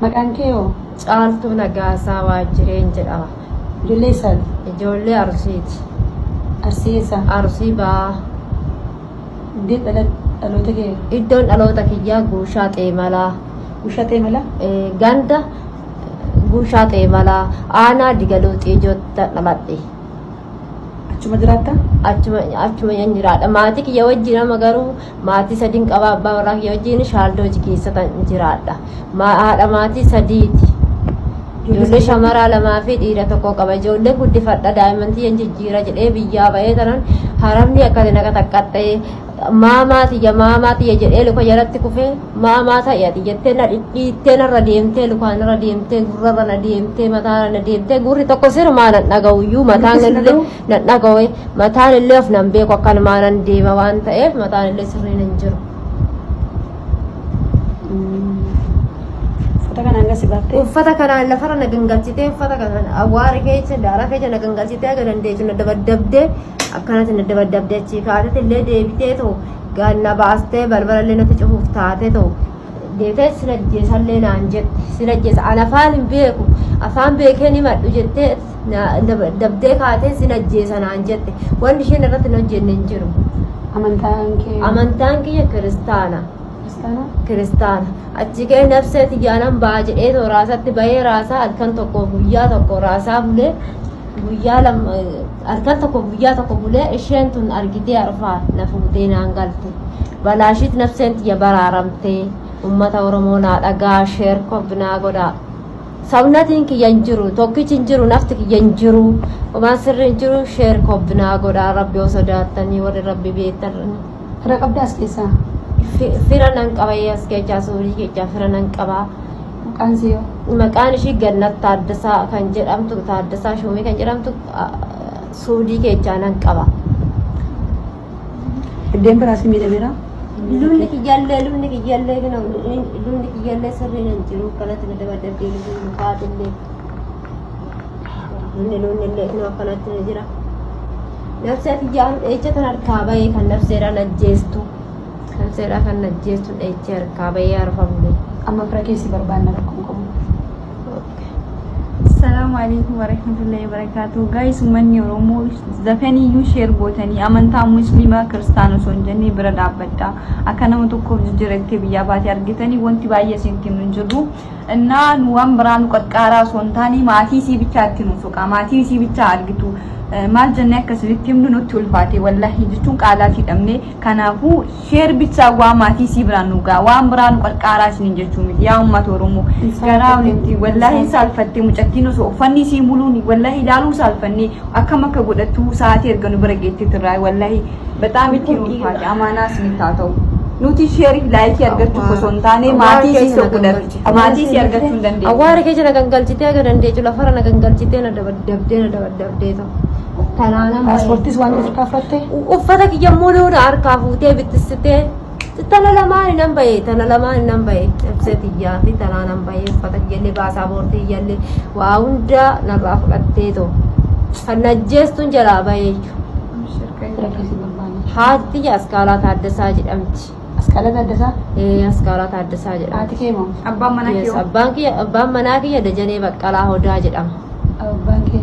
Maqaan kee hoo? Caaltuu Nagaasaa Waajjireen jedhama. Ijoollee eessaati? Ijoollee Arsiiti. Arsii eessa? Arsii ba'aa. Dhaloota kee? Iddoon dhaloota kiyyaa Guushaa Xeemalaa. Guushaa Xeemalaa? Ganda Guushaa Xeemalaa. Aanaa Digalooxii Ijootta dhaladhe. Achuma jiraatta? Achuma yan jiraadha. Maatii kiyya wajjin nama garuu maatii sadiin qaba. Abbaa warraa kiyya wajjin Shaaldooji keessa jiraadha. Haadha maatii sadiiti. Ijoollee shamaraa lamaa fi dhiira tokko qaba. Ijoollee guddifadha daa'immantii yan jijjiira jedhee biyyaa ba'ee tanan haramni akkati naga taqqaxxee maamaatiyya jedhee luka jalatti kufee maamaa ta'eeti jettee na dhidhiittee narra deemtee lukaan narra deemtee gurrarra na deemtee mataarra na deemtee gurri tokko sirmaa nan dhaga'uyyuu mataan illee nan dhaga'e mataan illee of nan beeku akkanumaa nan deema waan ta'eef mataan illee sirrii nan jiru. Uffata kanaan lafarra na gangalchitee uffata kanaan awwaara keessa daara keessa na gangalchitee aga dandeessu na dabadabdee akkanatti na dabadabdee achi kaatee illee deebitee ta'u ganna baastee balbala illee natti cufuuf taatee ta'u deetee sina jeesallee naan jette sina jeesa ana afaan hin beeku afaan beekee ni madhu jettee dabdee kaatee sina jeesa naan jette wanni isheen irratti na hojjenne hin jiru. Amantaan kiyya kiristaana. Kiristaana achi kee nafseeti jaanan baa jedhee too raasatti bahee raasaa halkan tokko guyyaa tokko raasaa bulee guyyaa lama halkan tokko guyyaa tokko bulee isheen tun argitee arfaa na fuutee naan galte balaashit nafseen tiyya baraaramtee ummata Oromoo naa dhagaa sheer kobbinaa godhaa sabnatiin kiyya hin jiru tokkichi hin jiru nafti kiyya hin jiru homaan sirri hin jiru sheer kobbinaa godhaa rabbi osoo sodaattanii warri rabbi beektan. Fira qabdi as keessaa? Fira nan qaba as keessaa suurii keessaa fira nan qaba. Maqaan ishee hoo? Maqaan ishee Gannat Taaddasaa kan jedhamtu Taaddasaa Shumee kan jedhamtu suudii keessaa nan qaba. Iddeen biraas miidhameera? Lubni kiyyaallee sirrii nan jiru kanatti na dabadabdee lubni kaadillee. Lubni illee akkanatti na jira. Nafseeti jaan eecha tan harkaa bahee kan nafseedhaan ajjeestu. Nafseedhaan kan ajjeestu eecha harkaa bahee arfamne. Amma fira keessi barbaanna rakkoon qabu. Assalamualaikum warahmatullahi wabarakatuh. Guys, uummanni Oromoo zafaniyyuu sheer gootanii amantaa musliimaa kiristaanaa osoo hin jenne bira dhaabbadhaa. Akka nama tokkoof jijjiirattee biyyaa baatee argitanii wanti baay'ee isinitti hin jiru. Innaa nu waan biraa nu qaqqaaraa osoo hin taane maatii isii bichaatti nu suqa. Maatii isii bichaa argitu. Maal jennee akkasitti himnu nutti ulfaate wallahi jechuun qaalaaf hidhamne kanaafuu sheer bichaa waa maatii isii biraan nu ga'a waan biraa nu qaqqaaraa isiniin jechuu miti yaa uummata Oromoo garaa walitti wallahi saalfattee mucattiin osoo uffanni isii muluun wallahi ilaaluu saalfannee akkam akka godhattu sa'aatii erga nu bira geettitirraa wallahi bataam itti ulfaate amaanaa isinitti haa ta'u. Nuti sheeriif laayikii argachuuf osoo hin taane maatii isii soqudhatti maatii isii argachuu hin dandeenye. Awwaara keessa na gangalchitee aga dandeechu lafarra na gangalchitee na dabadabdee ta'u. Paaspoortiis waan irraa fudhatte? Uffata kiyya muluu na harkaa fuutee bittistee tana lamaan nan bahe ibsetiyyaa fi tanaa nan bahe uffata kiyyallee baasaboortii kiyyallee waa hunda narraa fudhattee ta'u kan najjeestuun jalaa bahee haati Askaalaa Taaddasaa jedhamti. Askaalaa Taaddasaa? Askaalaa Taaddasaa jedhama. Haati kee moo? Abbaan manaa kee abbaan manaa kiyya Dajanee Baqqalaa Hodaa jedhama. Abbaan kee?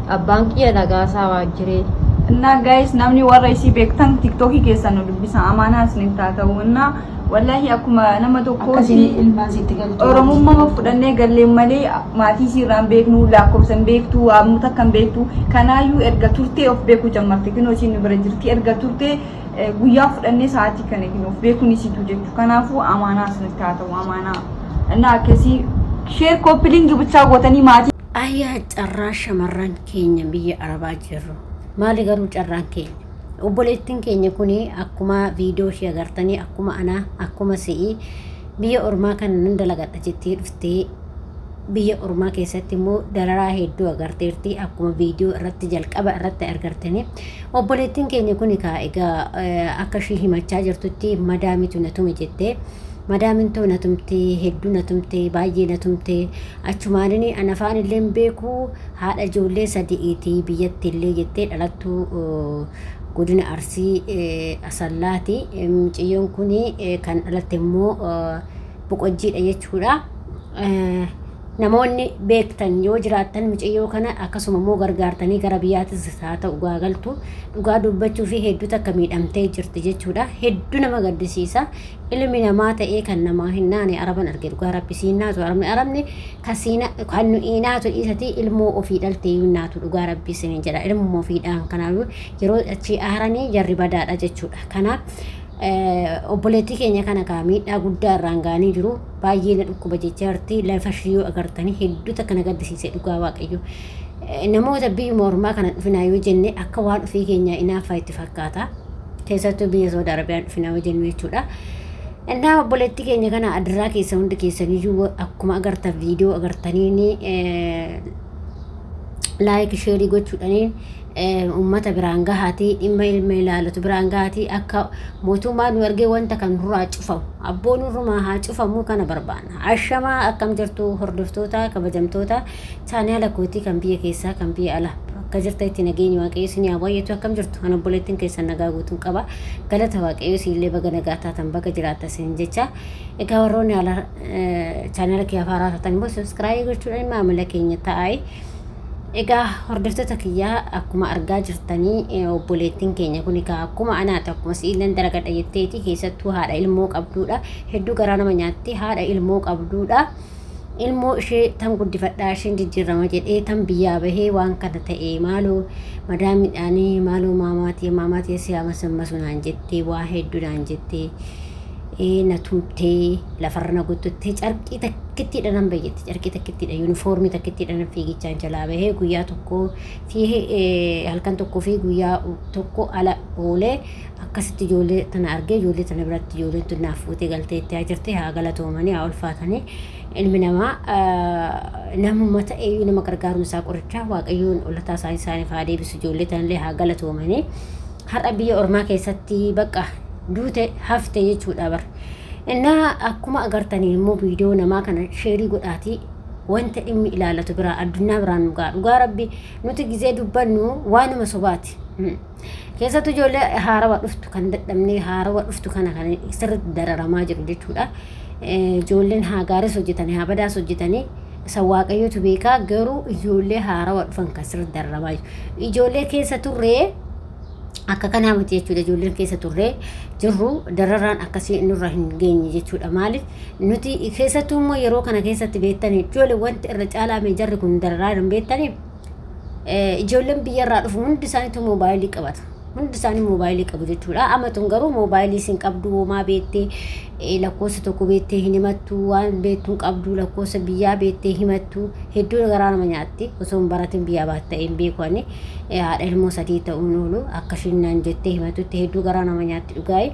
Abbaan kiyya Nagaasaa Waajjiree. Innaa guys namni warra isii beektan tiktokii keessan nu dubbisan amaanaa isinitti haa ta'u innaa wallahi akkuma nama tokkooti ilmaan sitti galchu Oromummaa fudhannee gallee malee maatii isiirraan beeknu lakkoofsan beektu waamuta akkan beektu kanaayyuu erga turtee of beekuu jammarte kinoo isiin bira jirti erga turtee guyyaa fudhannee sa'aatii kana kinoo of beekuun isiitu jechuudha kanaafuu amaanaa isinitti haa ta'u amaanaa innaa akkasii sheer kooppilingi bichaa gootanii maatii. Ayyaa carraa shamarran keenya biyya Arabaa jirru maali garuu carraan keenya obboleettiin keenya kuni akkuma viidiyoo ishee agartanii akkuma anaa akkuma si'i biyya ormaa kana nan dalagadha jettee dhuftee biyya ormaa keessatti immoo dararaa hedduu agarteerti akkuma viidiyoo irratti jalqaba irratti agartanii obboleettiin keenya kuni egaa akka ishee himachaa jirtutti madaamitu na tume jettee madaamintuu na tumtee hedduu na tumtee baay'ee na tumtee achumaanini ana afaan illee beeku haadha ijoollee sadi'iitii biyyatti illee jettee dhalattuu godina Arsii Asallaati mucayyoon kuni kan dhalatte immoo boqojjiidha jechuudha namoonni beektan yoo jiraattan mucayyoo kana akkasuma immoo gargaartanii gara biyyaattis haa ta'u gaagaltu dhugaa dubbachuu fi hedduu takka miidhamtee jirti jechuudha. Hedduu nama gaddisiisa. Ilmi namaa ta'ee kan namaa hin naane araban arge dhugaa rabbi siinaatu arabni kan nu'iinaatu dhiisati ilmoo ofii dhaltee naatu dhugaa rabbi siniin jedha. Ilmoo ofiidhaan kanaafuu yeroo achi aaranii jarri badaadha jechuudha. Kanaaf obboleettii keenya kana miidhaa guddaa irraan gaanii jiru. Baay'ee na dhukkuba jechaarti lafa shiyoo agartanii hedduu takka na gaddisiise dhugaa waaqayyo. Namoota biyyuma ormaa kana dhufinaa yoo jenne akka waan ofii keenya inaafaa itti fakkaata. Keessattuu biyya Saudi Arabiyaan dhufinaa yoo jennu jechuudha. Innaa obboleettii keenya kana adirraa keessa hundi keessaniyyuu akkuma agartan viidiyoo agartaniini laayik sheerii gochuudhaniin ummata biraan gahaati dhimma ilma ilaalatu biraan gahaati akka mootummaan nu argee wanta kan nurraa cufamu abboon nurrumaa haa cufamu kana barbaanna. Ashamaa akkam jirtu hordoftoota kabajamtoota chaanaala kootii kan biyya keessaa kan biyya alaa akka jirta itti nageenya waaqayyo isin haa baay'atu. Akkam jirtu kan obboleettiin keessan nagaa guutuun qaba. Galata waaqayyo isinillee baga nagaa taatan baga jiraata isin jecha. Egaa warroonni ala chaanaala kee afaaraa taatan immoo subscribe gochuudhaan maamila keenya ta'aa. Egaa hordoftoota kiyyaa akkuma argaa jirtanii obboleettiin keenya kun akkuma anaati akkuma siilan dalagadha jetteeti keessattuu haadha ilmoo qabduudha. Hedduu garaa nama nyaatti haadha ilmoo qabduudha. Ilmoo ishee tan guddifadhaa isheen jijjiirama jedhee tan biyyaa bahee waan kana ta'e maaloo madaan midhaanii maaloo maamaatii siyaama sammasunaan jettee waa hedduudhaan jettee na tumtee lafarra na guttuttee carqii takkittiidha nan bayyetti carqii takkittiidha yuunifoormii takkittiidha nan fiigichaan jalaa bahee guyyaa tokko fi halkan tokko fi guyyaa tokko ala oolee akkasitti ijoollee tana argee ijoollee tana biratti ijoolleen tun naaf fuutee galtee itti jirti. Haa galatoomanii haa ulfaatanii ilmi namaa namummaa ta'ee nama gargaarumsaa qorichaa waaqayyoon olataa isaaniif haa deebisu. Ijoollee tanallee haa galatoomanii har'a biyya ormaa keessatti bakka duute hafte jechuudha bar. Innaa akkuma agartanii immoo viidiyoo namaa kana sheerii godhaatii wanta dhimmi ilaalatu biraa addunyaa biraan dhugaa rabbi nuti gizee dubbannu waanuma sobaati. Keessattuu ijoollee haarawa dhuftu kan dadhabnee haarawa dhuftu kana kan sirriitti dararamaa jiru jechuudha. Ijoolleen haa gaaris hojjetanii haa badaas hojjetanii isa waaqayyotu beekaa garuu ijoollee haarawa dhufan kan sirriitti dararamaa jiru. Ijoollee keessa turree akka kanaa miti jechuudha. Ijoolleen keessa turree jirru dararaan akkasii nurra hin geenye jechuudha. Maaliif nuti keessattuu immoo yeroo kana keessatti beektanii ijoollee wanti irra caalaa jarri kun dararaa hin beektaniif ijoolleen biyyarraa dhufu hundi isaaniitu moobaayilii qabata. Hundi isaanii moobaayilii qabu jechuudha. Amatun garuu moobaayilii isin qabdu homaa beettee lakkoofsa tokko beettee hin himattu waan beektuun qabdu lakkoofsa biyyaa beettee himattu hedduu garaa nama nyaatti osoo hin baratin biyyaa baattee hin beekani haadha ilmoo sadii ta'uun oolu akka shinnaan jettee himatutti hedduu garaa nama nyaatti dhugaa'e.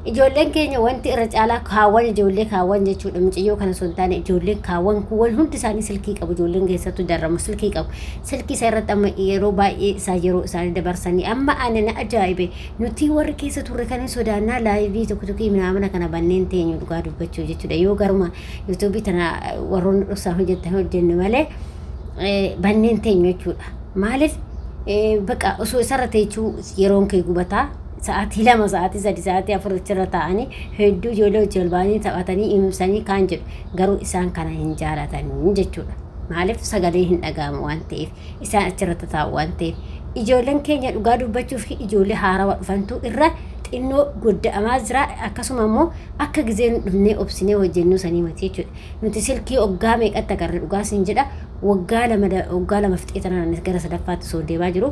Ijoolleen keenya wanti irra caalaa kaawwan ijoollee kaawwan jechuudha. Mucayyoo kana osoo hin taane ijoolleen kaawwan kuwwan hundi isaanii silkii qabu. Ijoolleen keessattuu darramu silkii qabu. Silkii isaa irratti amma yeroo baay'ee yeroo isaanii dabarsanii amma ani na ajaa'ibe nuti warri keessa turre kan sodaannaa laayivii tokkominaamana kana banneen teenyu dhugaa dubbachuu jechuudha. Yoo garuma yuutuubii tana warroonni dhoksaa hojjetan hojjennu malee banneen teenyu jechuudha. Maaliif baqa osoo isarra teechuu yeroon kee gubataa sa'aatii 2 sa'aatii 3 sa'aatii 4 achirra taa'anii hedduu ijoollee wajjin baanii taphatanii imsanii kaan jedhu garuu isaan kana hin jaalatanii jechuudha. Maaliif sagalee hin dhaga'amu waan ta'eef isaan achirratti taa'u waan ta'eef ijoolleen keenya dhugaa dubbachuuf ijoollee haarawaa dhufantu irra xinnoo gudda'amaa jira. Akkasuma immoo akka gizeen dhufnee obsinee hojjennuu sanii mati jechuudha. Nuti silkii waggaa meeqatti agarre dhugaa siin jedha waggaa lama fixee tanaan gara sadaffaatti soo deemaa jiru.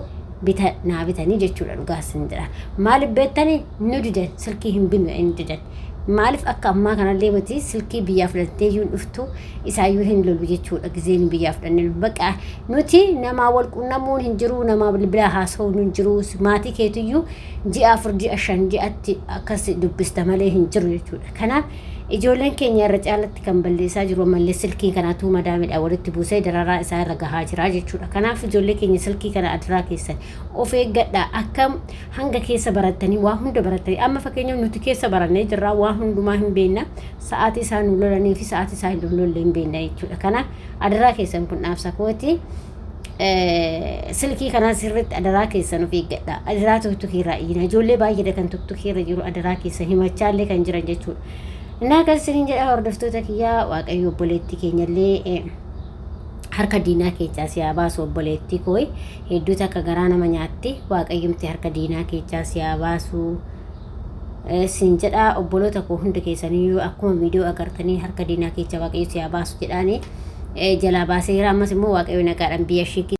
Naa bitanii jechuudha dhugaa sin jedha. Maaliif beektanii nu didan silkii hin binnu inni didan. Maaliif akka ammaa kanallee miti silkii biyyaa fudhattee yuun dhuftu isaayyuu hin lolu jechuudha. Gizeen biyyaa fudhannee baqa nuti namaa wal qunnamuun hin jiru namaa bilbilaa haasa'uun hin jiru maatii keetiyyuu ji'a 4 ji'a 5 ji'atti akkas dubbista malee hin jiru jechuudha. Kanaaf ijoolleen keenya irra caalatti kan balleessaa jiru ammallee silkii kanaatu madaamidha walitti buusee dararaa isaa irra gahaa jira jechuudha. Kanaaf ijoollee keenya silkii kana adiraa keessan of eeggadhaa akka hanga keessa barattanii waa hunda barattanii amma fakkeenyaaf nuti keessa barannee jirraa waa hundumaa hin beekna sa'aatii isaa nu lolanii fi sa'aatii isaa hin lolle hin beekna jechuudha. Kanaaf adiraa keessan kun dhaabsa kooti silkii kana sirriitti adaraa keessan of eeggadhaa. Adaraa tuktukiirraa iyyina ijoollee baay'eedha kan tuktukiirra jiru adaraa keessan himachaallee kan jiran jechuudha. Innaa akkasiin jedha hordoftoota kiyyaa waaqayyo obboleettii keenyallee harka diinaa keessaa siyaa baasu obboleettii koo hedduutu akka garaa nama nyaatti waaqayyumti harka diinaa keessaa siyaa baasu sin jedha obboloota koo hunda keessaniyyuu akkuma viidiyoo agartanii harka diinaa keessaa waaqayyo siyaa baasu jedhaanii jalaa baaseera ammas immoo waaqayyo nagaadhaan biyya ishee